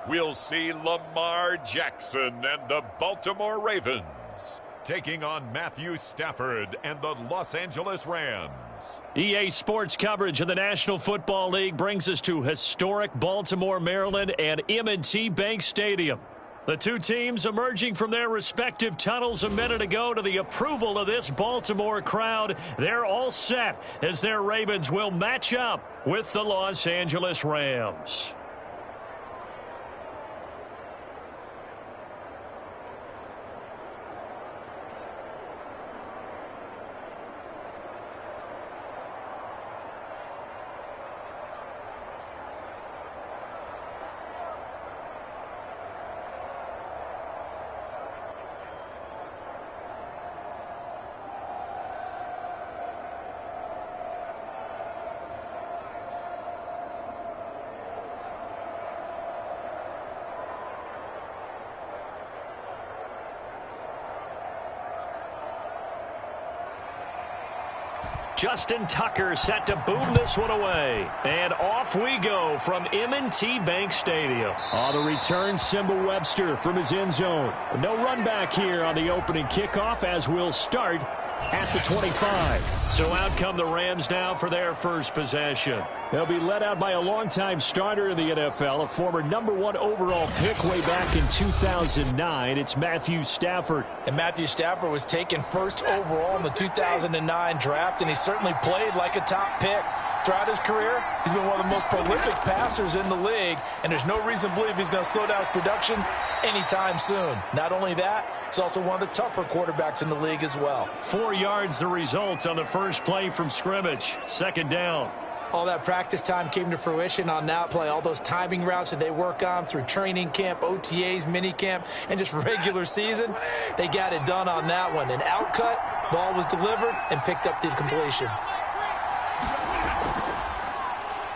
we'll see Lamar Jackson and the Baltimore Ravens taking on Matthew Stafford and the Los Angeles Rams. EA Sports coverage of the National Football League brings us to historic Baltimore, Maryland and M&T Bank Stadium. The two teams emerging from their respective tunnels a minute ago to the approval of this Baltimore crowd. They're all set as their Ravens will match up with the Los Angeles Rams. Justin Tucker set to boom this one away. And off we go from M&T Bank Stadium. On the return, Simba Webster from his end zone. No run back here on the opening kickoff as we'll start at the 25. So out come the Rams now for their first possession. They'll be led out by a longtime starter in the NFL, a former #1 overall pick way back in 2009. It's Matthew Stafford. And Matthew Stafford was taken first overall in the 2009 draft, and he certainly played like a top pick. Throughout his career, he's been one of the most prolific passers in the league, and there's no reason to believe he's going to slow down his production anytime soon. Not only that, he's also one of the tougher quarterbacks in the league as well. 4 yards the result on the first play from scrimmage. Second down. All that practice time came to fruition on that play. All those timing routes that they work on through training camp, OTAs, minicamp, and just regular season, they got it done on that one. An outcut, ball was delivered, and picked up the completion.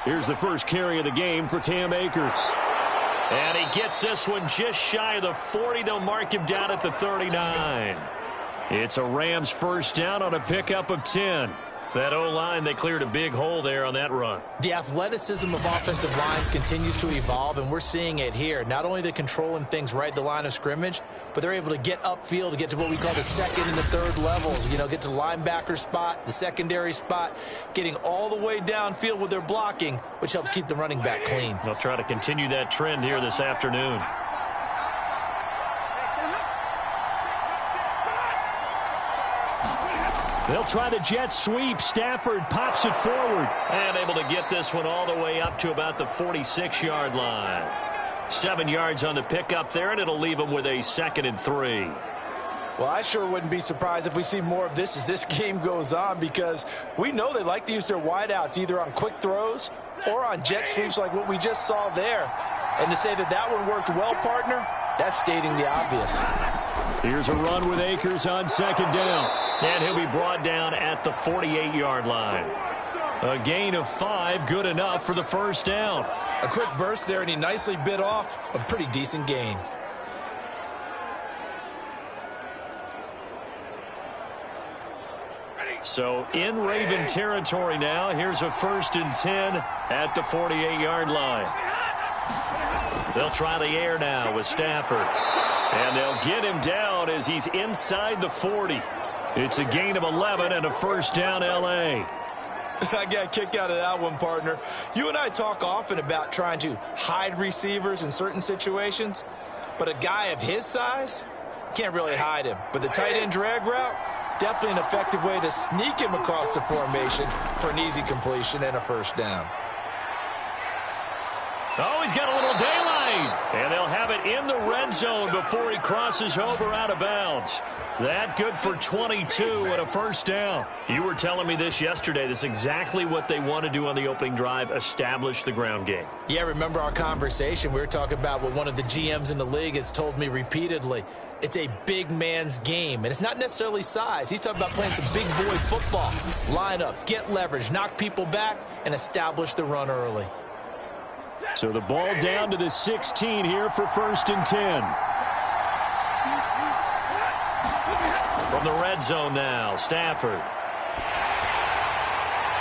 Here's the first carry of the game for Cam Akers. And he gets this one just shy of the 40. They'll mark him down at the 39. It's a Rams first down on a pickup of 10. That O-line, they cleared a big hole there on that run. The athleticism of offensive lines continues to evolve, and we're seeing it here. Not only they're controlling things right at the line of scrimmage, but they're able to get upfield to get to what we call the second and the third levels. You know, get to the linebacker spot, the secondary spot, getting all the way downfield with their blocking, which helps keep the running back clean. They'll try to continue that trend here this afternoon. They'll try the jet sweep. Stafford pops it forward. And able to get this one all the way up to about the 46-yard line. 7 yards on the pickup there, and it'll leave them with a 2nd and 3. Well, I sure wouldn't be surprised if we see more of this as this game goes on, because we know they like to use their wideouts either on quick throws or on jet sweeps like what we just saw there. And to say that that one worked well, partner, that's stating the obvious. Here's a run with Akers on second down. And he'll be brought down at the 48-yard line. A gain of 5, good enough for the first down. A quick burst there, and he nicely bit off a pretty decent gain. So in Raven territory now. Here's a 1st and 10 at the 48-yard line. They'll try the air now with Stafford. And they'll get him down as he's inside the 40. It's a gain of 11 and a first down, L.A. I got a kick out of that one, partner. You and I talk often about trying to hide receivers in certain situations, but a guy of his size can't really hide him. But the tight end drag route, definitely an effective way to sneak him across the formation for an easy completion and a first down. Oh, he's got a little daylight. And they'll have it in the red zone before he crosses over out of bounds. That good for 22 and a first down. You were telling me this yesterday. This is exactly what they want to do on the opening drive, establish the ground game. Yeah, remember our conversation? We were talking about what one of the GMs in the league has told me repeatedly. It's a big man's game, and it's not necessarily size. He's talking about playing some big boy football. Line up, get leverage, knock people back, and establish the run early. So the ball down to the 16 here for 1st and 10. From the red zone now, Stafford.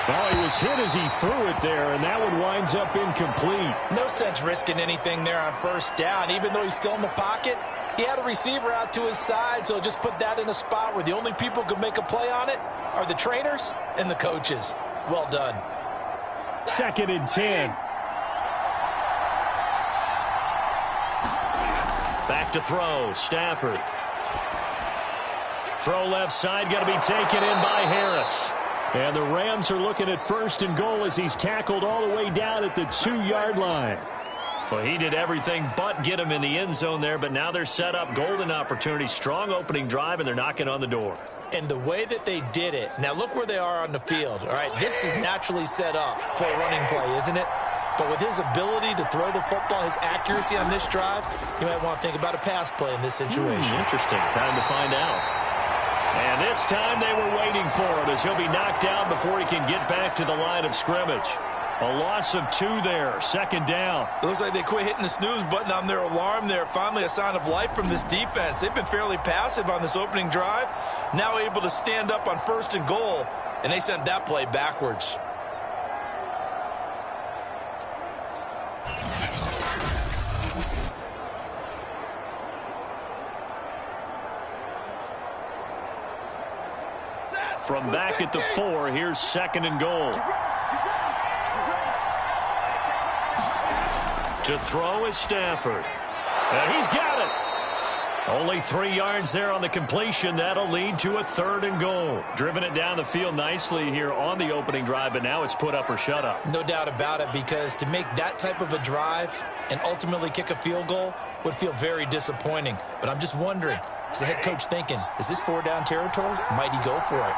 Well, he was hit as he threw it there, and that one winds up incomplete. No sense risking anything there on first down. Even though he's still in the pocket, he had a receiver out to his side, so just put that in a spot where the only people who can make a play on it are the trainers and the coaches. Well done. 2nd and 10. Back to throw, Stafford. Throw left side, got to be taken in by Harris. And the Rams are looking at 1st and goal as he's tackled all the way down at the 2-yard line. Well, he did everything but get him in the end zone there, but now they're set up. Golden opportunity, strong opening drive, and they're knocking on the door. And the way that they did it, now look where they are on the field. All right, this is naturally set up for a running play, isn't it? But with his ability to throw the football, his accuracy on this drive, you might want to think about a pass play in this situation. Interesting. Time to find out. And this time they were waiting for him as he'll be knocked down before he can get back to the line of scrimmage. A loss of 2 there, 2nd down. It looks like they quit hitting the snooze button on their alarm there. Finally a sign of life from this defense. They've been fairly passive on this opening drive. Now able to stand up on 1st and goal, and they sent that play backwards. From back at the 4, here's 2nd and goal. To throw is Stafford. And he's got it. Only 3 yards there on the completion. That'll lead to a 3rd and goal. Driven it down the field nicely here on the opening drive, but now it's put up or shut up. No doubt about it, because to make that type of a drive and ultimately kick a field goal would feel very disappointing. But I'm just wondering, is the head coach thinking, is this 4-down territory? Might he go for it?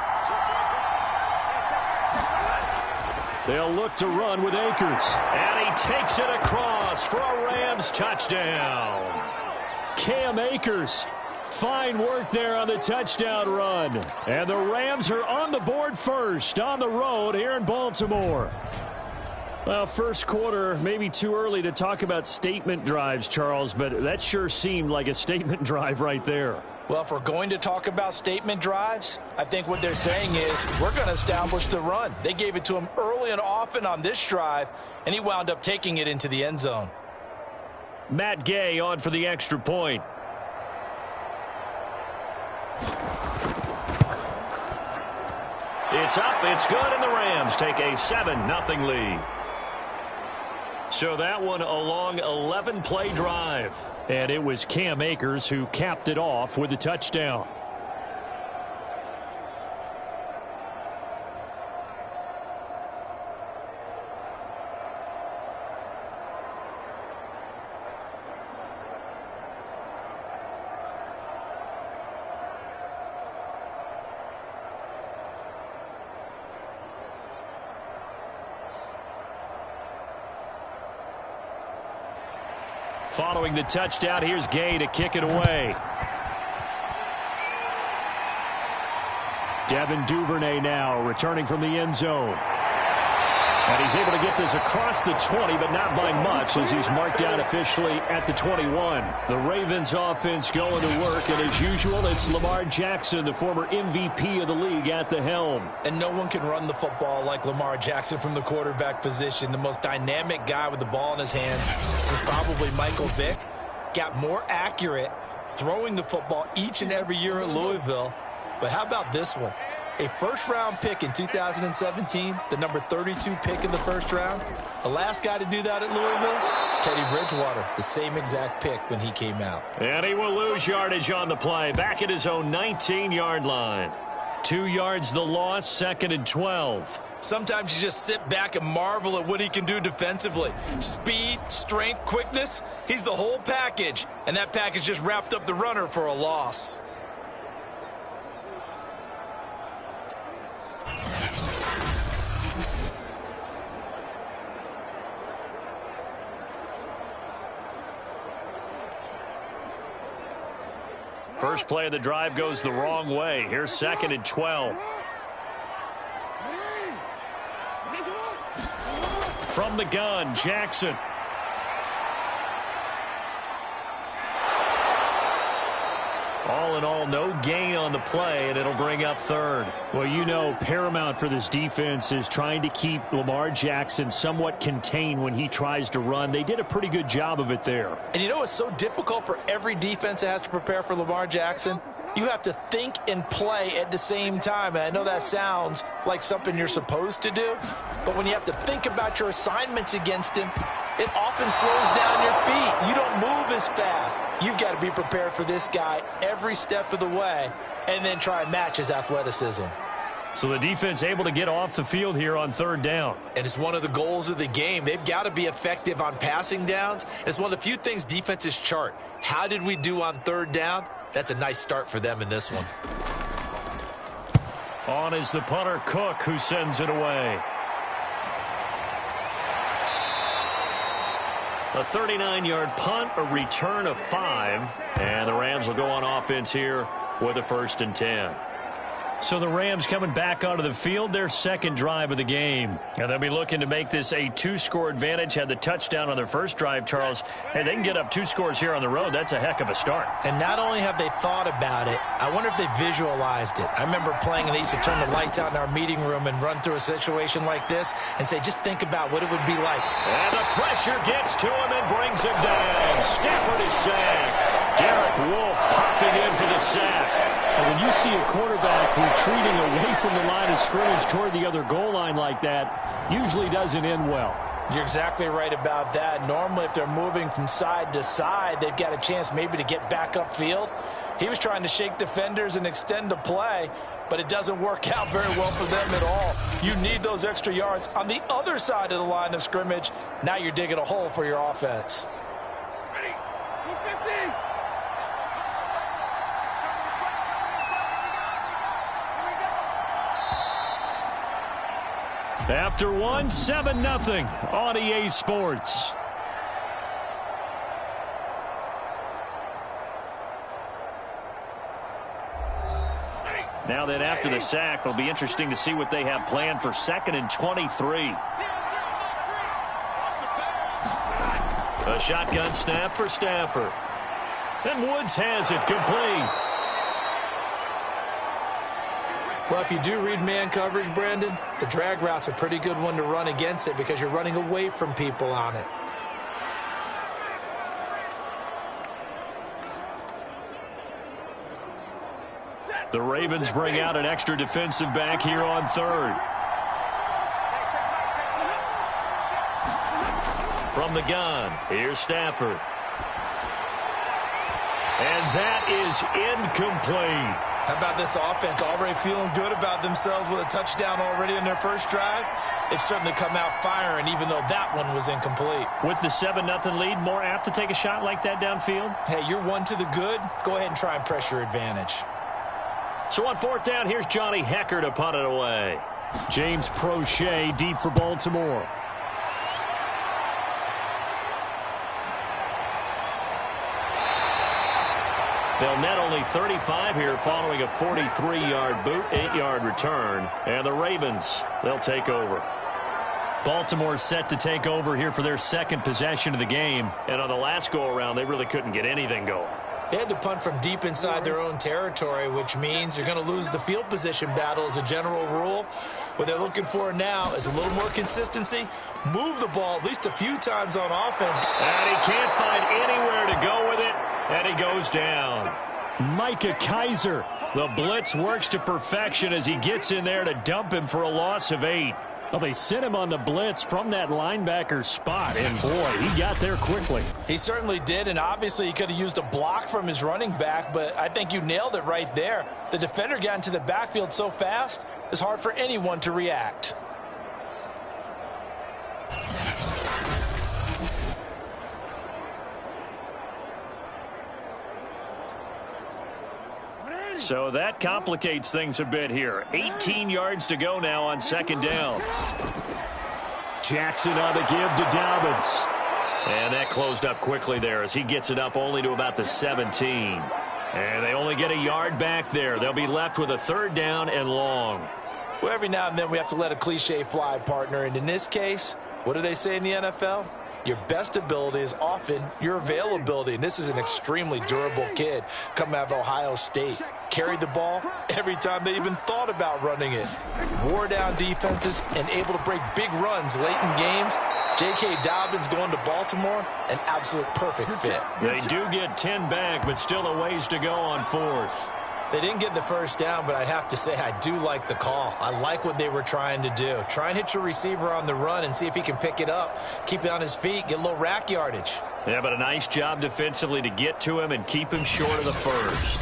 They'll look to run with Akers. And he takes it across for a Rams touchdown. Cam Akers. Fine work there on the touchdown run. And the Rams are on the board first on the road here in Baltimore. Well, first quarter, maybe too early to talk about statement drives, Charles, but that sure seemed like a statement drive right there. Well, if we're going to talk about statement drives, I think what they're saying is we're going to establish the run. They gave it to him early and often on this drive, and he wound up taking it into the end zone. Matt Gay on for the extra point. It's up, it's good, and the Rams take a 7-0 lead. So that one a long 11-play drive. And it was Cam Akers who capped it off with a touchdown. Following the touchdown, here's Gay to kick it away. Devin Duvernay now returning from the end zone. And he's able to get this across the 20, but not by much as he's marked down officially at the 21. The Ravens offense going to work, and as usual, it's Lamar Jackson, the former MVP of the league, at the helm. And no one can run the football like Lamar Jackson from the quarterback position. The most dynamic guy with the ball in his hands since probably Michael Vick. Got more accurate throwing the football each and every year at Louisville. But how about this one? A first-round pick in 2017, the number 32 pick in the first round. The last guy to do that at Louisville, Teddy Bridgewater, the same exact pick when he came out. And he will lose yardage on the play, back at his own 19-yard line. 2 yards the loss, 2nd and 12. Sometimes you just sit back and marvel at what he can do defensively. Speed, strength, quickness, he's the whole package. And that package just wrapped up the runner for a loss. First play of the drive goes the wrong way. Here's 2nd and 12. From the gun, Jackson. All in all, no gain on the play, and it'll bring up third. Well, you know, paramount for this defense is trying to keep Lamar Jackson somewhat contained when he tries to run. They did a pretty good job of it there. And you know what's so difficult for every defense that has to prepare for Lamar Jackson? You have to think and play at the same time. And I know that sounds like something you're supposed to do, but when you have to think about your assignments against him, it often slows down your feet. You don't move as fast. You've got to be prepared for this guy every step of the way and then try and match his athleticism. So the defense able to get off the field here on third down. And it's one of the goals of the game. They've got to be effective on passing downs. It's one of the few things defenses chart. How did we do on third down? That's a nice start for them in this one. On is the punter, Cook, who sends it away. A 39-yard punt, a return of 5. And the Rams will go on offense here with a 1st and 10. So the Rams coming back onto the field, their second drive of the game. And they'll be looking to make this a 2-score advantage. Had the touchdown on their first drive, Charles. Hey, they can get up 2 scores here on the road. That's a heck of a start. And not only have they thought about it, I wonder if they visualized it. I remember playing, and they used to turn the lights out in our meeting room and run through a situation like this and say, just think about what it would be like. And the pressure gets to him and brings him down. Stafford is sacked. Derek Wolfe popping in for the sack. And when you see a quarterback retreating away from the line of scrimmage toward the other goal line like that, usually doesn't end well. You're exactly right about that. Normally, if they're moving from side to side, they've got a chance maybe to get back upfield. He was trying to shake defenders and extend the play, but it doesn't work out very well for them at all. You need those extra yards on the other side of the line of scrimmage. Now you're digging a hole for your offense. Ready? 250. After one, 7-0 on EA Sports. Now then, after the sack, it'll be interesting to see what they have planned for 2nd and 23. A shotgun snap for Stafford. And Woods has it complete. Well, if you do read man coverage, Brandon, the drag route's a pretty good one to run against it because you're running away from people on it. The Ravens bring out an extra defensive back here on 3rd. From the gun, here's Stafford. And that is incomplete. How about this offense already feeling good about themselves with a touchdown already in their first drive? They've certainly come out firing, even though that one was incomplete. With the 7-0 lead, more apt to take a shot like that downfield? Hey, you're one to the good. Go ahead and try and press your advantage. So on 4th down, here's Johnny Hecker to punt it away. James Prochet deep for Baltimore. They'll net only 35 here following a 43-yard boot, 8-yard return. And the Ravens, they'll take over. Baltimore set to take over here for their 2nd possession of the game. And on the last go-around, they really couldn't get anything going. They had to punt from deep inside their own territory, which means you're going to lose the field position battle as a general rule. What they're looking for now is a little more consistency. Move the ball at least a few times on offense. And he can't find anywhere to go with it. And he goes down. Micah Kaiser. The blitz works to perfection as he gets in there to dump him for a loss of 8. Well, they sent him on the blitz from that linebacker spot, and boy, he got there quickly. He certainly did, and obviously he could have used a block from his running back, but I think you nailed it right there. The defender got into the backfield so fast, it's hard for anyone to react. So that complicates things a bit here. 18 yards to go now on 2nd down. Jackson on the give to Dobbins. And that closed up quickly there as he gets it up only to about the 17. And they only get a yard back there. They'll be left with a 3rd down and long. Well, every now and then we have to let a cliche fly, partner. And in this case, what do they say in the NFL? your best ability is often your availability. And this is an extremely durable kid coming out of Ohio State. Carried the ball every time they even thought about running it. Wore down defenses and able to break big runs late in games. J.K. Dobbins going to Baltimore, an absolute perfect fit. They do get 10 back, but still a ways to go on 4th. They didn't get the first down, but I have to say I do like the call. I like what they were trying to do. Try and hit your receiver on the run and see if he can pick it up. Keep it on his feet, get a little rack yardage. Yeah, but a nice job defensively to get to him and keep him short of the first.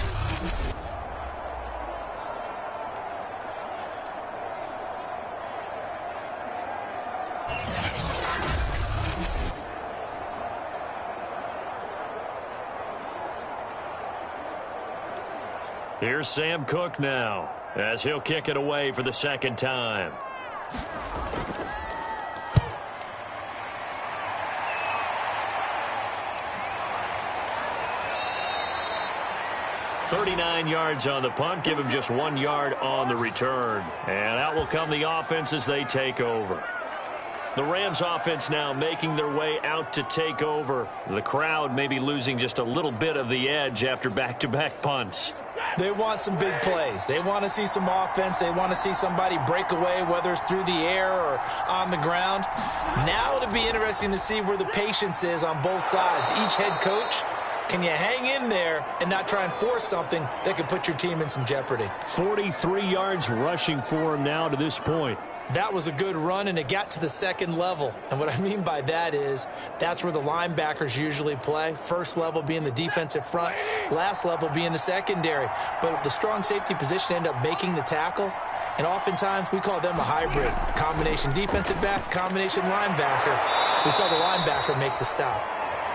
Here's Sam Cook now, as he'll kick it away for the second time. $39 yards on the punt, give him just 1 yard on the return. And out will come the offense as they take over. The Rams offense now making their way out to take over. The crowd may be losing just a little bit of the edge after back-to-back punts. They want some big plays. They want to see some offense. They want to see somebody break away, whether it's through the air or on the ground. Now it'll be interesting to see where the patience is on both sides. Each head coach, can you hang in there and not try and force something that could put your team in some jeopardy? 43 yards rushing for him now to this point. That was a good run, and it got to the second level. And what I mean by that is that's where the linebackers usually play. First level being the defensive front, last level being the secondary. But the strong safety position ended up making the tackle, and oftentimes we call them a hybrid. Combination defensive back, combination linebacker. We saw the linebacker make the stop.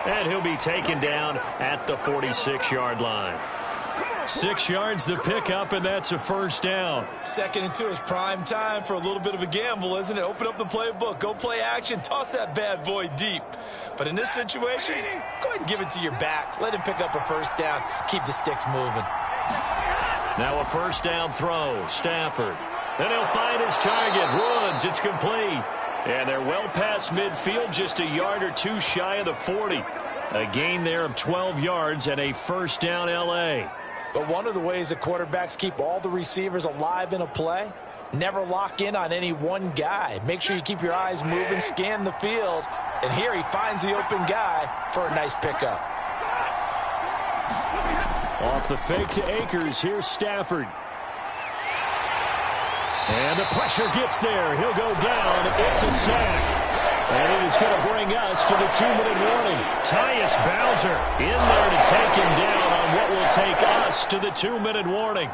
And he'll be taken down at the 46-yard line. 6 yards the pickup, and that's a first down. 2nd and 2 is prime time for a little bit of a gamble, isn't it? Open up the playbook, go play action, toss that bad boy deep. But in this situation, go ahead and give it to your back. Let him pick up a first down. Keep the sticks moving. Now a first down throw. Stafford. And he'll find his target. Woods. It's complete. And they're well past midfield, just a yard or two shy of the 40. A gain there of 12 yards and a first down L.A. But one of the ways that quarterbacks keep all the receivers alive in a play, never lock in on any one guy. Make sure you keep your eyes moving, scan the field. And here he finds the open guy for a nice pickup. Off the fake to Akers, here's Stafford. And the pressure gets there. He'll go down. It's a sack. And it is going to bring us to the 2-minute warning. Tyus Bowser in there to take him down on what will take us to the 2-minute warning.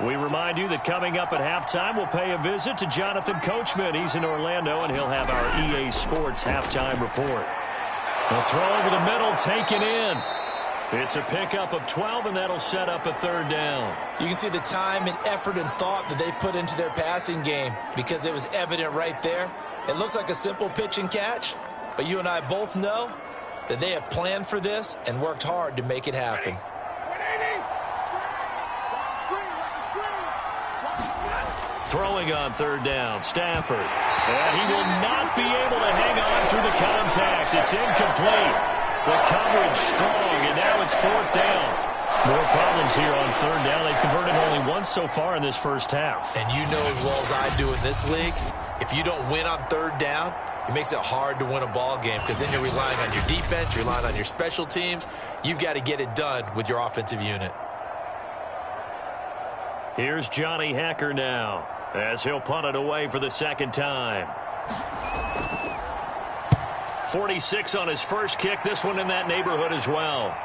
We remind you that coming up at halftime, we'll pay a visit to Jonathan Coachman. He's in Orlando, and he'll have our EA Sports halftime report. The throw over the middle, taken in. It's a pickup of 12, and that'll set up a third down. You can see the time and effort and thought that they put into their passing game because it was evident right there. It looks like a simple pitch and catch, but you and I both know that they have planned for this and worked hard to make it happen. Throwing on third down, Stafford. And he will not be able to hang on through the contact. It's incomplete. The coverage strong, and now it's fourth down. More problems here on third down. They've converted only once so far in this first half. And you know as well as I do in this league, if you don't win on third down, it makes it hard to win a ball game because then you're relying on your defense, you're relying on your special teams. You've got to get it done with your offensive unit. Here's Johnny Hacker now, as he'll punt it away for the second time. 46 on his first kick. This one in that neighborhood as well.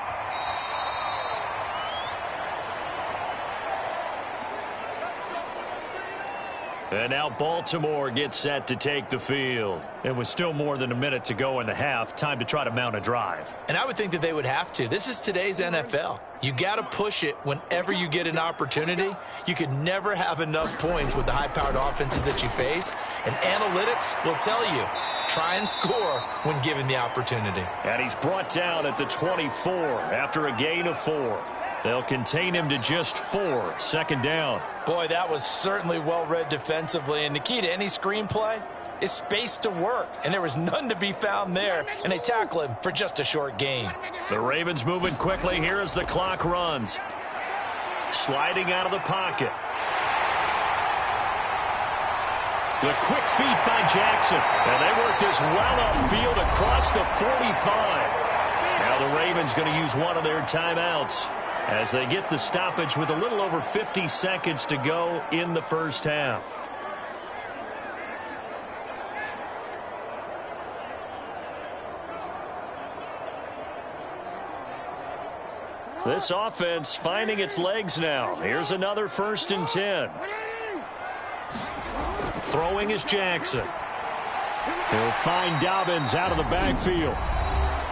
And now Baltimore gets set to take the field. And with still more than a minute to go in the half, time to try to mount a drive. And I would think that they would have to. This is today's NFL. You got to push it whenever you get an opportunity. You could never have enough points with the high-powered offenses that you face. And analytics will tell you, try and score when given the opportunity. And he's brought down at the 24 after a gain of 4. They'll contain him to just 4, second down. Boy, that was certainly well-read defensively. And the key to any screenplay is space to work. And there was none to be found there. And they tackle him for just a short gain. The Ravens moving quickly here as the clock runs. Sliding out of the pocket. The quick feet by Jackson. And they work this well upfield across the 45. Now the Ravens going to use one of their timeouts as they get the stoppage with a little over 50 seconds to go in the first half. This offense finding its legs now. Here's another 1st and 10. Throwing is Jackson. He'll find Dobbins out of the backfield.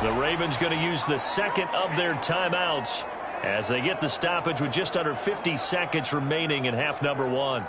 The Ravens going to use the second of their timeouts as they get the stoppage with just under 50 seconds remaining in half number 1.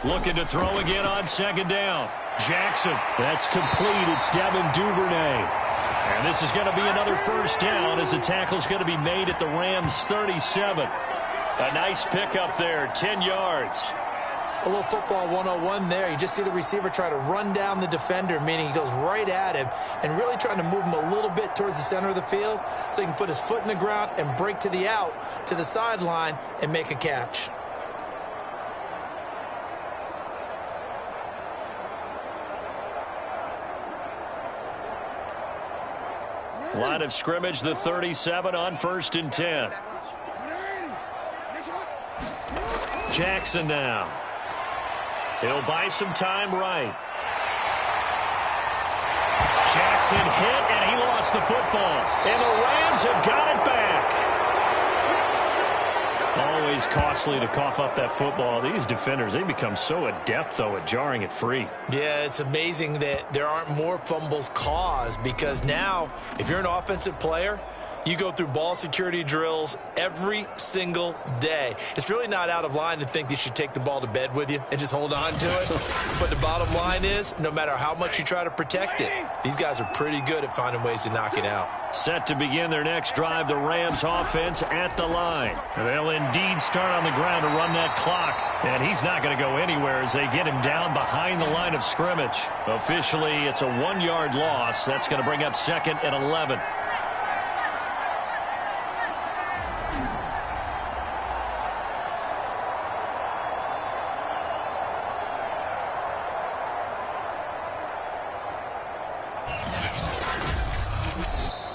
Looking to throw again on second down. Jackson. That's complete. It's Devin Duvernay. And this is going to be another first down as the tackle's going to be made at the Rams' 37. A nice pickup there, 10 yards. A little football 101 there. You just see the receiver try to run down the defender, meaning he goes right at him and really trying to move him a little bit towards the center of the field so he can put his foot in the ground and break to the out, to the sideline, and make a catch. Line of scrimmage, the 37 on 1st and 10. Jackson now. He'll buy some time right. Jackson hit, and he lost the football. And the Rams have got it back. Always costly to cough up that football. These defenders, they become so adept, though, at jarring it free. Yeah, it's amazing that there aren't more fumbles caused because now, if you're an offensive player, you go through ball security drills every single day. It's really not out of line to think you should take the ball to bed with you and just hold on to it. But the bottom line is, no matter how much you try to protect it, these guys are pretty good at finding ways to knock it out. Set to begin their next drive, the Rams offense at the line. They'll indeed start on the ground to run that clock. And he's not going to go anywhere as they get him down behind the line of scrimmage. Officially, it's a 1-yard loss. That's going to bring up 2nd and 11.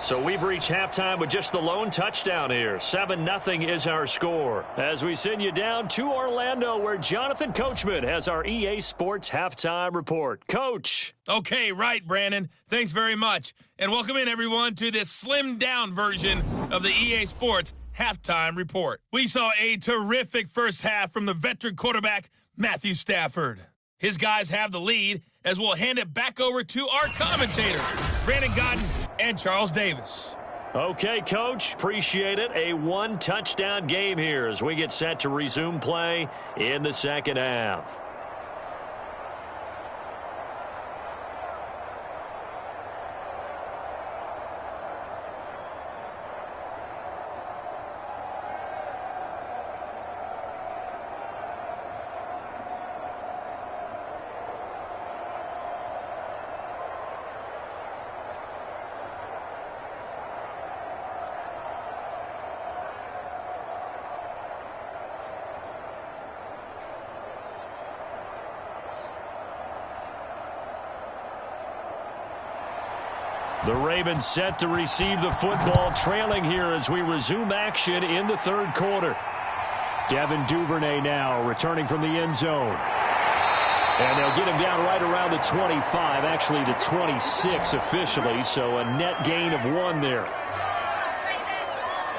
So we've reached halftime with just the lone touchdown here. 7-0 is our score. As we send you down to Orlando, where Jonathan Coachman has our EA Sports Halftime Report. Coach. Okay, right, Brandon. Thanks very much. And welcome in, everyone, to this slimmed-down version of the EA Sports Halftime Report. We saw a terrific first half from the veteran quarterback, Matthew Stafford. His guys have the lead as we'll hand it back over to our commentators, Brandon Godden and Charles Davis. Okay, Coach, appreciate it. A 1-touchdown game here as we get set to resume play in the second half. The Ravens set to receive the football, trailing here as we resume action in the third quarter. Devin Duvernay now returning from the end zone. And they'll get him down right around the 25, actually the 26 officially, so a net gain of 1 there.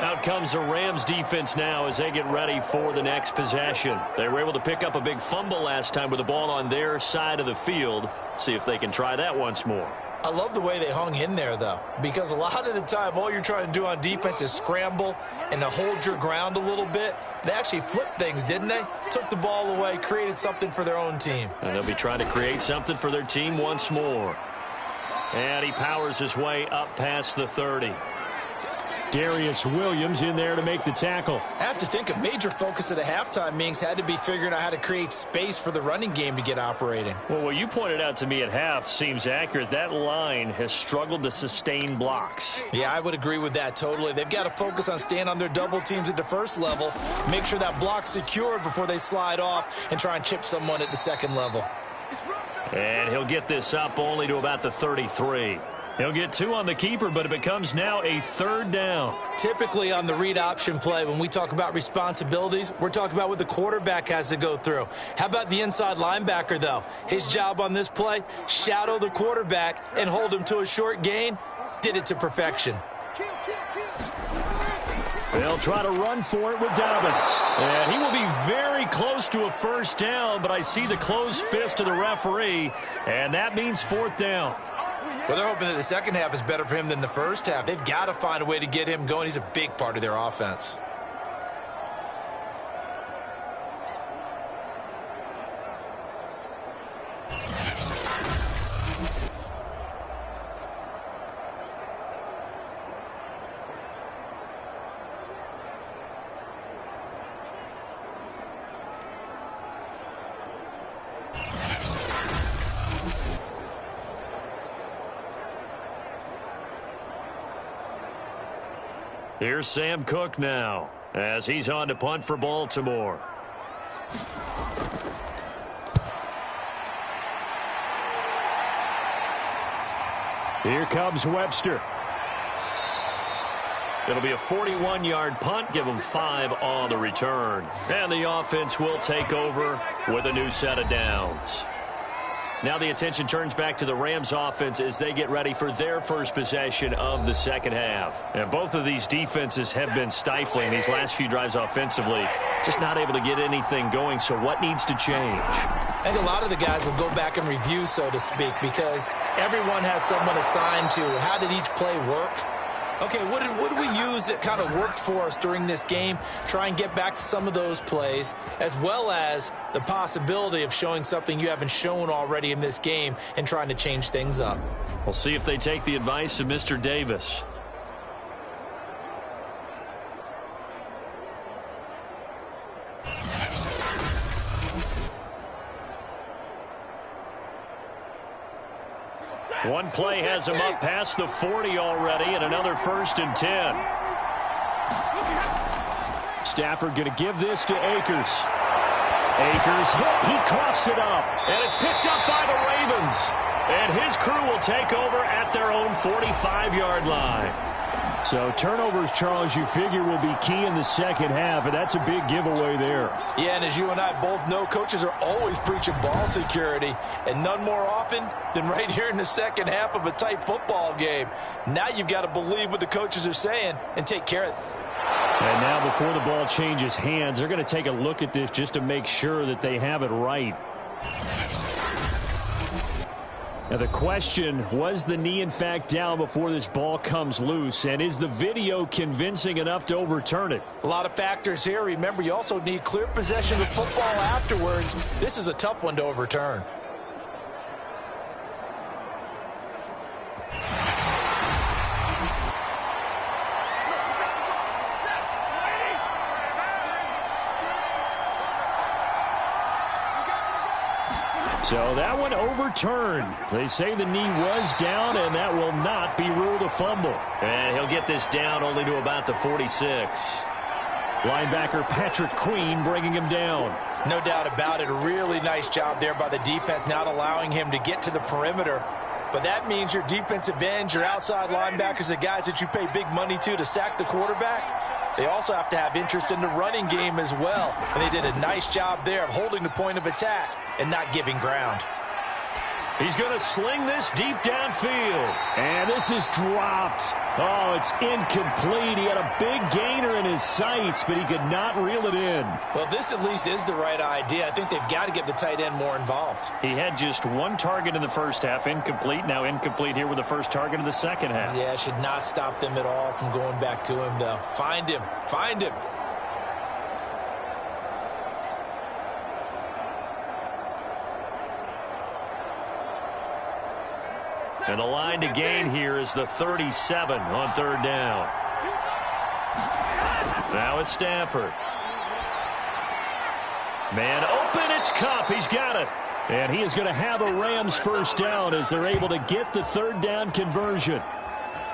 Out comes the Rams defense now as they get ready for the next possession. They were able to pick up a big fumble last time with the ball on their side of the field. See if they can try that once more. I love the way they hung in there, though, because a lot of the time all you're trying to do on defense is scramble and to hold your ground a little bit. They actually flipped things, didn't they? Took the ball away, created something for their own team. And they'll be trying to create something for their team once more. And he powers his way up past the 30. Darius Williams in there to make the tackle. I have to think a major focus of the halftime meetings had to be figuring out how to create space for the running game to get operating. Well, what you pointed out to me at half seems accurate. That line has struggled to sustain blocks. Yeah, I would agree with that totally. They've got to focus on staying on their double teams at the first level, make sure that block's secured before they slide off and try and chip someone at the second level. And he'll get this up only to about the 33. He'll get 2 on the keeper, but it becomes now a 3rd down. Typically on the read option play, when we talk about responsibilities, we're talking about what the quarterback has to go through. How about the inside linebacker, though? His job on this play, shadow the quarterback and hold him to a short gain. Did it to perfection. They'll try to run for it with Dobbins. And he will be very close to a 1st down, but I see the closed fist of the referee, and that means 4th down. Well, they're hoping that the second half is better for him than the first half. They've got to find a way to get him going. He's a big part of their offense. Here's Sam Cook now as he's on to punt for Baltimore. Here comes Webster. It'll be a 41-yard punt, give them 5 on the return. And the offense will take over with a new set of downs. Now the attention turns back to the Rams offense as they get ready for their first possession of the second half. And both of these defenses have been stifling these last few drives offensively. Just not able to get anything going, so what needs to change? I think a lot of the guys will go back and review, so to speak, because everyone has someone assigned to how did each play work. Okay, what did we use that kind of worked for us during this game? Try and get back to some of those plays, as well as the possibility of showing something you haven't shown already in this game and trying to change things up. We'll see if they take the advice of Mr. Davis. One play has him up past the 40 already, and another 1st and 10. Stafford going to give this to Akers. Akers hit. He coughs it up. And it's picked up by the Ravens. And his crew will take over at their own 45-yard line. So turnovers, Charles, you figure will be key in the second half, and that's a big giveaway there. Yeah, and as you and I both know, coaches are always preaching ball security, and none more often than right here in the second half of a tight football game. Now you've got to believe what the coaches are saying and take care of it. And now before the ball changes hands, they're going to take a look at this just to make sure that they have it right. Now the question, was the knee in fact down before this ball comes loose, and is the video convincing enough to overturn it? A lot of factors here. Remember, you also need clear possession of football afterwards. This is a tough one to overturn. So that one overturned. They say the knee was down, and that will not be ruled a fumble. And he'll get this down only to about the 46. Linebacker Patrick Queen bringing him down. No doubt about it. A really nice job there by the defense, not allowing him to get to the perimeter but that means your defensive ends, your outside linebackers, the guys that you pay big money to sack the quarterback, they also have to have interest in the running game as well. And they did a nice job there of holding the point of attack and not giving ground. He's going to sling this deep downfield. And this is dropped. Oh, it's incomplete. He had a big gainer in his sights, but he could not reel it in. Well, this at least is the right idea. I think they've got to get the tight end more involved. He had just one target in the first half, incomplete. Now incomplete here with the first target of the second half. Yeah, should not stop them at all from going back to him, though. Find him. Find him. And the line to gain here is the 37 on third down. Now it's Stafford. Man open, it's Kupp. He's got it. And he is going to have a Rams first down as they're able to get the third down conversion.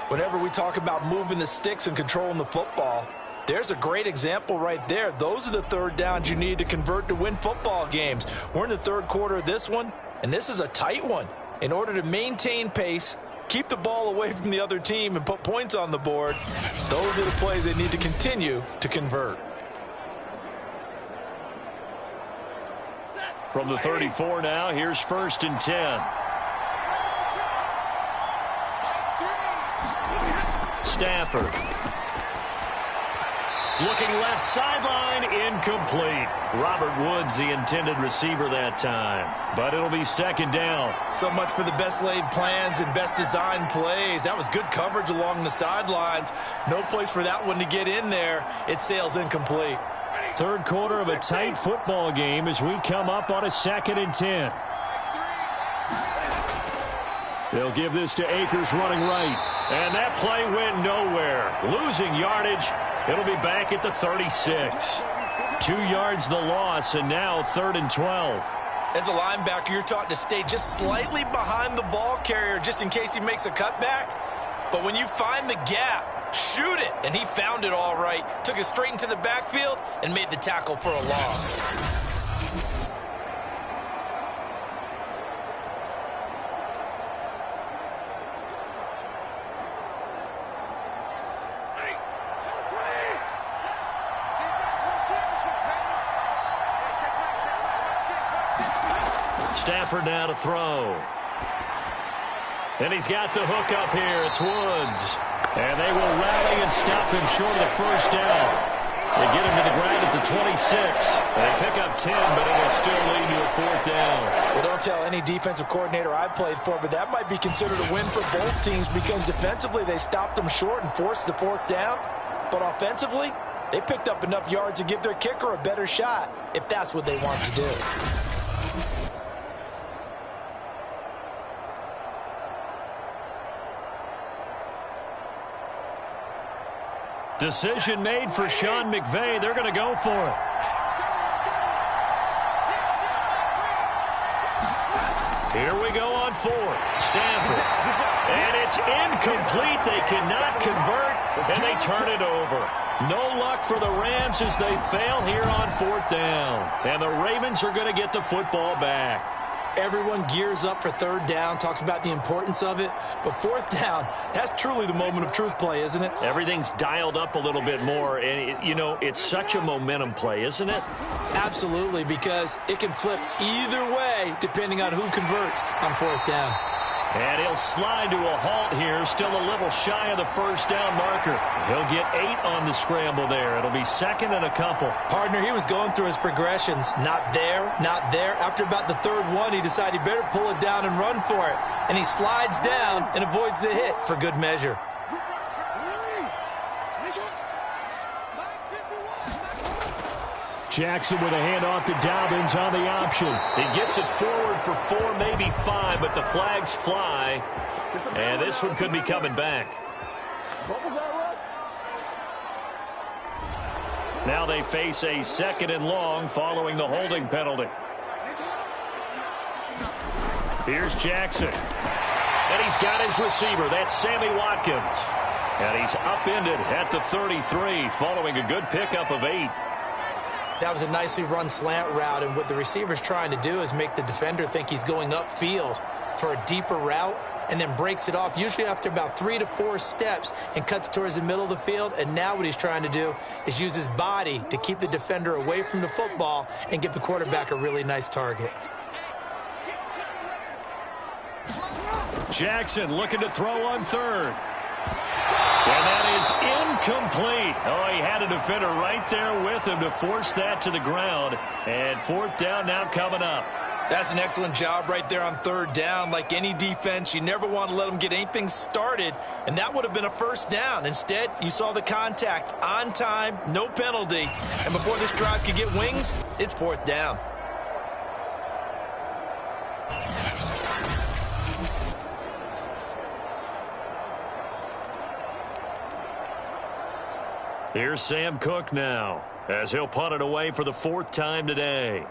Whenever we talk about moving the sticks and controlling the football, there's a great example right there. Those are the third downs you need to convert to win football games. We're in the third quarter of this one, and this is a tight one. In order to maintain pace, keep the ball away from the other team, and put points on the board, those are the plays they need to continue to convert. From the 34 now, here's 1st and 10. Stafford. Looking left sideline, incomplete. Robert Woods, the intended receiver that time. But it'll be 2nd down. So much for the best laid plans and best designed plays. That was good coverage along the sidelines. No place for that one to get in there. It sails incomplete. Third quarter of a tight football game as we come up on a 2nd and 10. They'll give this to Akers running right. And that play went nowhere. Losing yardage. It'll be back at the 36. 2 yards the loss, and now 3rd and 12. As a linebacker, you're taught to stay just slightly behind the ball carrier just in case he makes a cutback. But when you find the gap, shoot it. And he found it all right. Took it straight into the backfield and made the tackle for a loss. Stafford now to throw. And he's got the hook up here. It's Woods. And they will rally and stop him short of the first down. They get him to the ground at the 26. They pick up 10, but it will still lead to a 4th down. Well, don't tell any defensive coordinator I've played for, but that might be considered a win for both teams because defensively they stopped them short and forced the 4th down. But offensively, they picked up enough yards to give their kicker a better shot if that's what they want to do. Decision made for Sean McVay. They're going to go for it. Here we go on 4th. Stafford. And it's incomplete. They cannot convert, and they turn it over. No luck for the Rams as they fail here on 4th down. And the Ravens are going to get the football back. Everyone gears up for 3rd down, talks about the importance of it. But 4th down, that's truly the moment of truth play, isn't it? Everything's dialed up a little bit more. And, you know, it's such a momentum play, isn't it? Absolutely, because it can flip either way depending on who converts on 4th down. And he'll slide to a halt here, still a little shy of the first down marker. He'll get 8 on the scramble there. It'll be 2nd and a couple. Partner, he was going through his progressions. Not there, not there. After about the 3rd one, he decided he better pull it down and run for it. And he slides down and avoids the hit for good measure. Jackson with a handoff to Dobbins on the option. He gets it forward for 4, maybe 5, but the flags fly. And this one could be coming back. Now they face a 2nd and long following the holding penalty. Here's Jackson. And he's got his receiver. That's Sammy Watkins. And he's upended at the 33 following a good pickup of 8. That was a nicely run slant route, and what the receiver's trying to do is make the defender think he's going upfield for a deeper route, and then breaks it off, usually after about 3 to 4 steps, and cuts towards the middle of the field. And now what he's trying to do is use his body to keep the defender away from the football and give the quarterback a really nice target. Jackson looking to throw on third. And that is incomplete. Oh, he had a defender right there with him to force that to the ground. And fourth down now coming up. That's an excellent job right there on third down. Like any defense, you never want to let them get anything started, and that would have been a first down. Instead, you saw the contact on time, no penalty, and before this drive could get wings, it's fourth down. Here's Sam Cook now, as he'll punt it away for the 4th time today.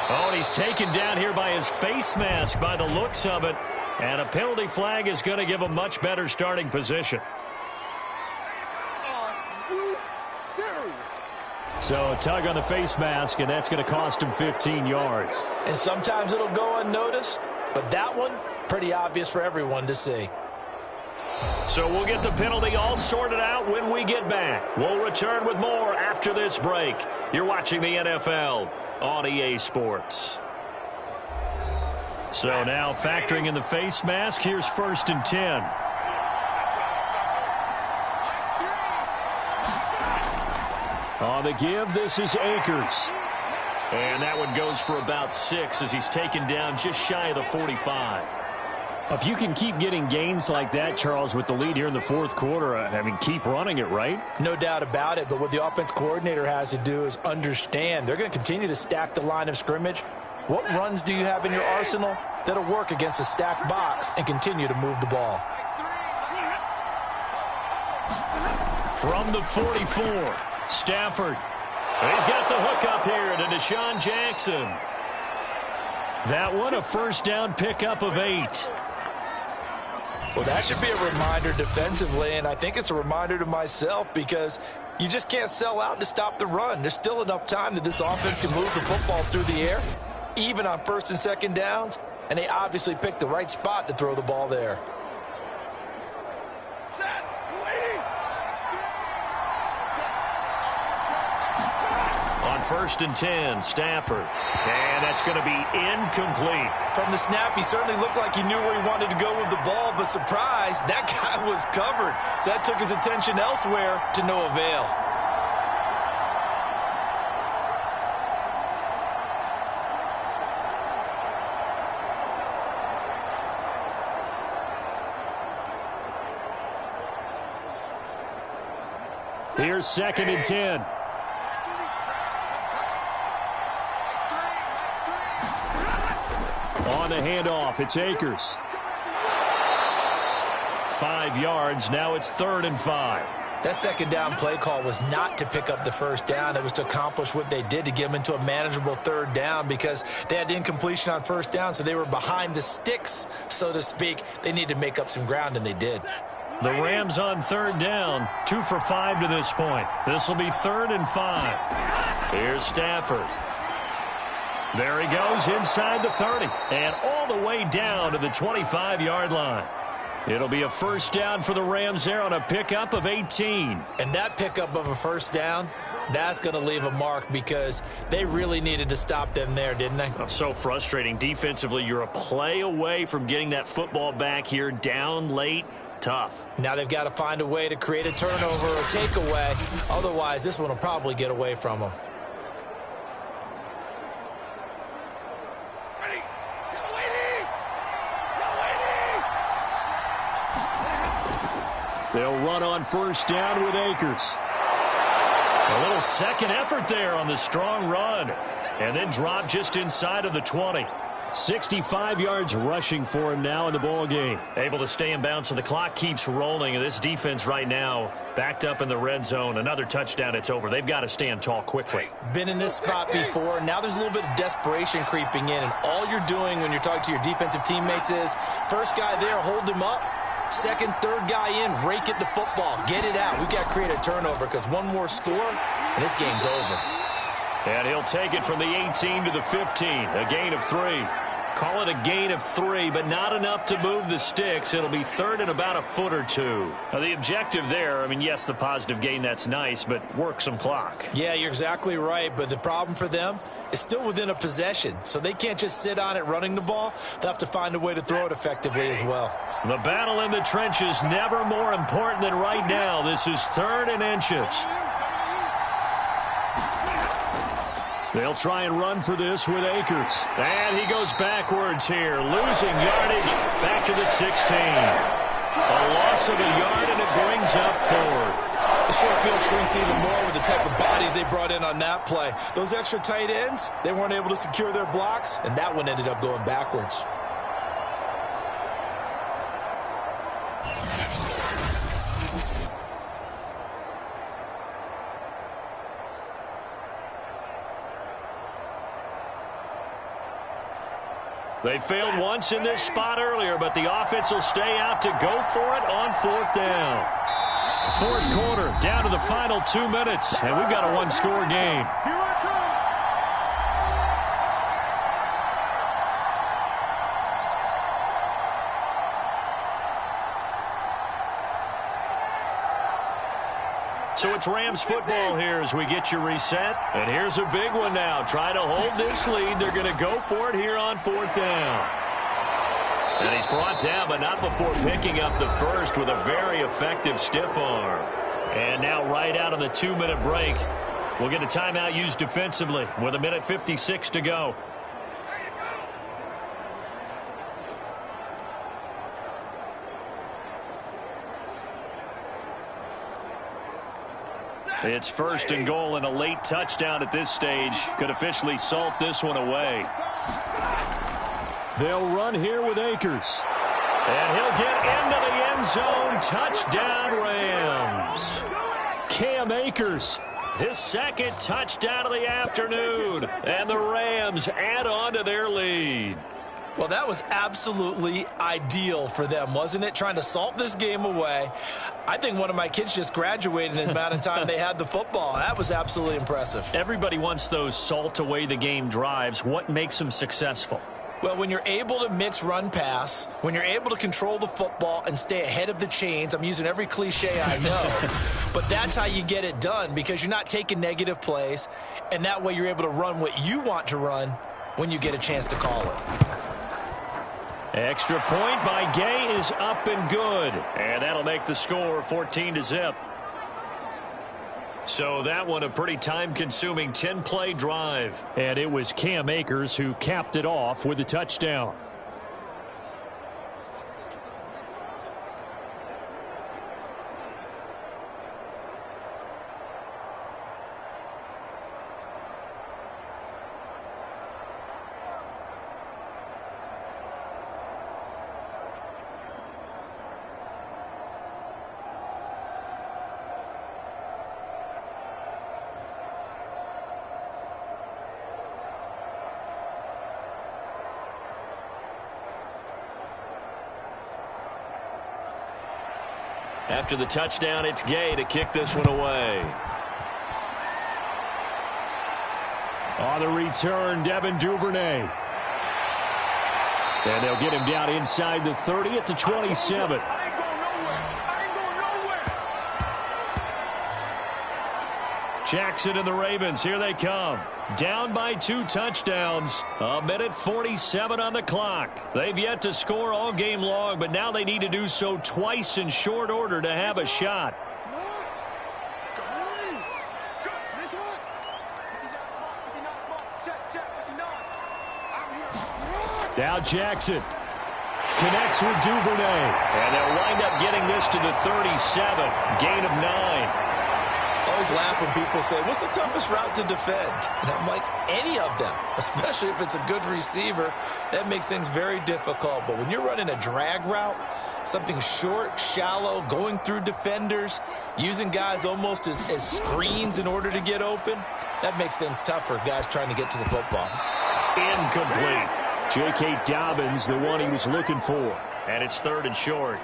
Oh, and he's taken down here by his face mask by the looks of it. And a penalty flag is going to give a much better starting position. So a tug on the face mask, and that's going to cost him 15 yards. And sometimes it'll go unnoticed, but that one, pretty obvious for everyone to see. So we'll get the penalty all sorted out when we get back. We'll return with more after this break. You're watching the NFL on EA Sports. So now factoring in the face mask, here's 1st and 10. On the give, this is Akers. And that one goes for about 6 as he's taken down just shy of the 45. If you can keep getting gains like that, Charles, with the lead here in the 4th quarter, I mean, keep running it, right? No doubt about it, but what the offense coordinator has to do is understand they're going to continue to stack the line of scrimmage. What runs do you have in your arsenal that'll work against a stacked box and continue to move the ball? From the 44, Stafford. He's got the hook up here to Deshaun Jackson. That one, a first down pickup of 8. Well, that should be a reminder defensively, and I think it's a reminder to myself because you just can't sell out to stop the run. There's still enough time that this offense can move the football through the air, even on 1st and 2nd downs, and they obviously picked the right spot to throw the ball there. On 1st and 10, Stafford. And that's going to be incomplete. From the snap, he certainly looked like he knew where he wanted to go with the ball, but surprise, that guy was covered. So that took his attention elsewhere to no avail. Here's 2nd and 10. On the handoff, it's Akers. 5 yards, now it's 3rd and 5. That 2nd down play call was not to pick up the first down. It was to accomplish what they did to get them into a manageable 3rd down because they had incompletion on 1st down, so they were behind the sticks, so to speak. They needed to make up some ground, and they did. The Rams on 3rd down, 2 for 5 to this point. This will be 3rd and 5. Here's Stafford. There he goes inside the 30 and all the way down to the 25-yard line. It'll be a first down for the Rams there on a pickup of 18. And that pickup of a first down, that's going to leave a mark because they really needed to stop them there, didn't they? Oh, so frustrating. Defensively, you're a play away from getting that football back here down late. Tough. Now they've got to find a way to create a turnover or takeaway. Otherwise, this one will probably get away from them. They'll run on first down with Akers. A little second effort there on the strong run. And then drop just inside of the 20. 65 yards rushing for him now in the ball game. Able to stay in bounds, so the clock keeps rolling. And this defense right now backed up in the red zone. Another touchdown, it's over. They've got to stand tall quickly. Been in this spot before. Now there's a little bit of desperation creeping in. And all you're doing when you're talking to your defensive teammates is first guy there, hold him up. Second, third guy in, rake at the football. Get it out. We've got to create a turnover because one more score, and this game's over. And he'll take it from the 18 to the 15, a gain of 3. Call it a gain of 3, but not enough to move the sticks. It'll be third and about a foot or two. Now, the objective there, I mean, yes, the positive gain, that's nice, but work some clock. Yeah, you're exactly right, but the problem for them is still within a possession, so they can't just sit on it running the ball. They'll have to find a way to throw it effectively as well. The battle in the trenches never more important than right now. This is third and inches. They'll try and run for this with Akers. And he goes backwards here, losing yardage back to the 16. A loss of a yard, and it brings up fourth. The short field shrinks even more with the type of bodies they brought in on that play. Those extra tight ends, they weren't able to secure their blocks, and that one ended up going backwards. They failed once in this spot earlier, but the offense will stay out to go for it on fourth down. Fourth quarter, down to the final 2 minutes, and we've got a one-score game. So it's Rams football here as we get you reset. And here's a big one now. Trying to hold this lead. They're going to go for it here on fourth down. And he's brought down, but not before picking up the first with a very effective stiff arm. And now right out of the 2-minute break, we'll get a timeout used defensively with 1:56 to go. It's first and goal, and a late touchdown at this stage could officially salt this one away. They'll run here with Akers. And he'll get into the end zone. Touchdown, Rams. Cam Akers, his second touchdown of the afternoon. And the Rams add on to their lead. Well, that was absolutely ideal for them, wasn't it? Trying to salt this game away. I think one of my kids just graduated in the amount of time they had the football. That was absolutely impressive. Everybody wants those salt away the game drives. What makes them successful? Well, when you're able to mix run-pass, when you're able to control the football and stay ahead of the chains, I'm using every cliche I know, but that's how you get it done because you're not taking negative plays, and that way you're able to run what you want to run when you get a chance to call it. Extra point by Gay is up and good. And that'll make the score 14-0. So that one a pretty time-consuming 10-play drive. And it was Cam Akers who capped it off with a touchdown. After the touchdown, it's Gay to kick this one away. On the return, Devin Duvernay. And they'll get him down inside the 30 at the 27. Jackson and the Ravens, here they come. Down by 2 touchdowns. 1:47 on the clock. They've yet to score all game long, but now they need to do so twice in short order to have a shot. Now Jackson connects with Duvernay. And they'll wind up getting this to the 37. Gain of 9. I always laugh when people say, what's the toughest route to defend? And I'm like, any of them, especially if it's a good receiver. That makes things very difficult. But when you're running a drag route, something short, shallow, going through defenders, using guys almost as screens in order to get open, that makes things tough for guys trying to get to the football. Incomplete. J.K. Dobbins, the one he was looking for. And it's third and short.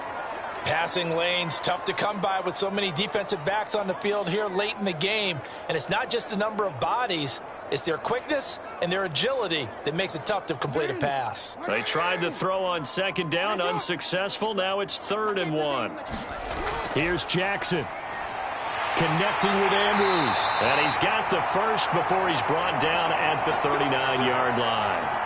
Passing lanes, tough to come by with so many defensive backs on the field here late in the game. And it's not just the number of bodies, it's their quickness and their agility that makes it tough to complete a pass. They tried to throw on second down, unsuccessful. Now it's 3rd and 1. Here's Jackson. Connecting with Andrews. And he's got the first before he's brought down at the 39-yard line.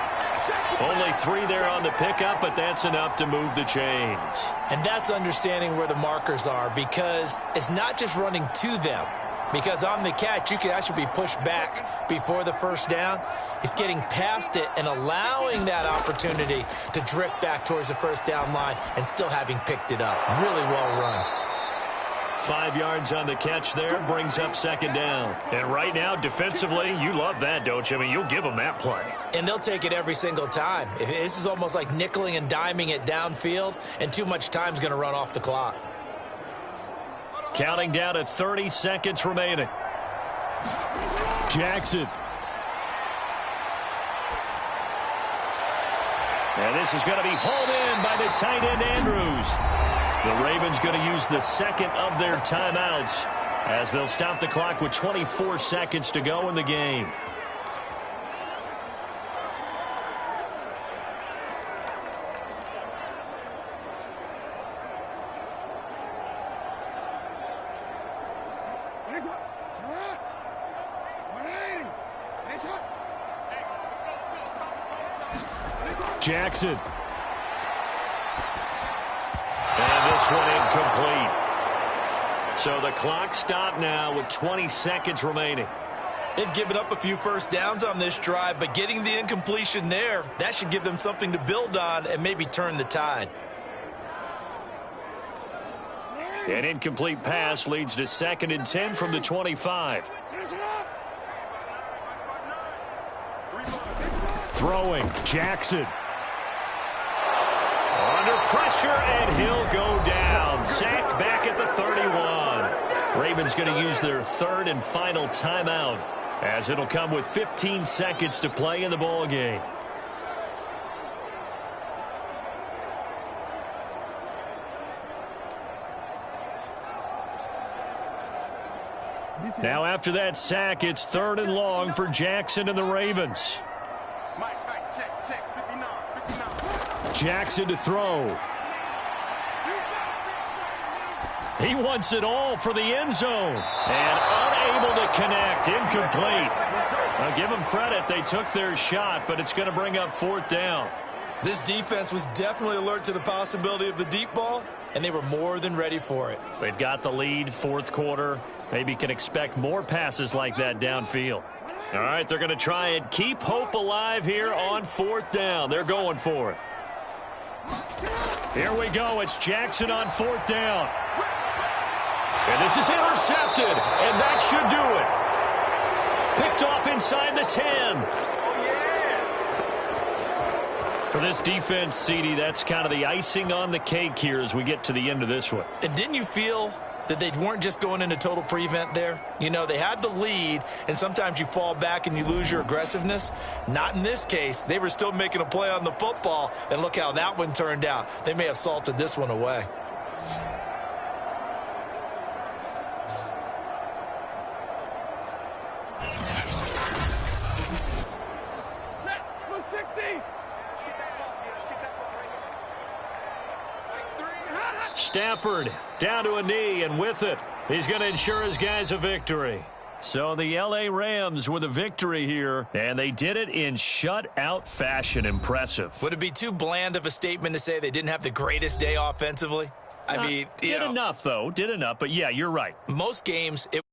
Only 3 there on the pickup, but that's enough to move the chains. And that's understanding where the markers are, because it's not just running to them. Because on the catch, you can actually be pushed back before the first down. It's getting past it and allowing that opportunity to drift back towards the first down line and still having picked it up. Really well run. 5 yards on the catch there, brings up 2nd down. And right now, defensively, you love that, don't you? I mean, you'll give them that play. And they'll take it every single time. This is almost like nickeling and diming it downfield, and too much time's going to run off the clock. Counting down to 30 seconds remaining. Jackson. And this is going to be hauled in by the tight end, Andrews. The Ravens going to use the second of their timeouts as they'll stop the clock with 24 seconds to go in the game. Jackson. And this one incomplete. So the clock stopped now with 20 seconds remaining. They've given up a few first downs on this drive, but getting the incompletion there, that should give them something to build on and maybe turn the tide. An incomplete pass leads to 2nd and 10 from the 25. Throwing. Jackson. Under pressure, and he'll go down. Sacked back at the 31. Ravens going to use their 3rd and final timeout, as it'll come with 15 seconds to play in the ball game. Now after that sack, it's 3rd and long for Jackson and the Ravens. Jackson to throw. He wants it all for the end zone. And unable to connect. Incomplete. I'll give them credit. They took their shot, but it's going to bring up 4th down. This defense was definitely alert to the possibility of the deep ball, and they were more than ready for it. They've got the lead, 4th quarter. Maybe can expect more passes like that downfield. All right, they're going to try and keep hope alive here on 4th down. They're going for it. Here we go. It's Jackson on 4th down. And this is intercepted, and that should do it. Picked off inside the 10. For this defense, CD, that's kind of the icing on the cake here as we get to the end of this one. And didn't you feel that they weren't just going into total prevent there? You know, they had the lead, and sometimes you fall back and you lose your aggressiveness. Not in this case. They were still making a play on the football, and look how that one turned out. They may have salted this one away. Stafford down to a knee, and with it, he's going to ensure his guys a victory. So the L.A. Rams with a victory here, and they did it in shutout fashion. Impressive. Would it be too bland of a statement to say they didn't have the greatest day offensively? I mean, did enough, though. Did enough, but yeah, you're right. Most games, it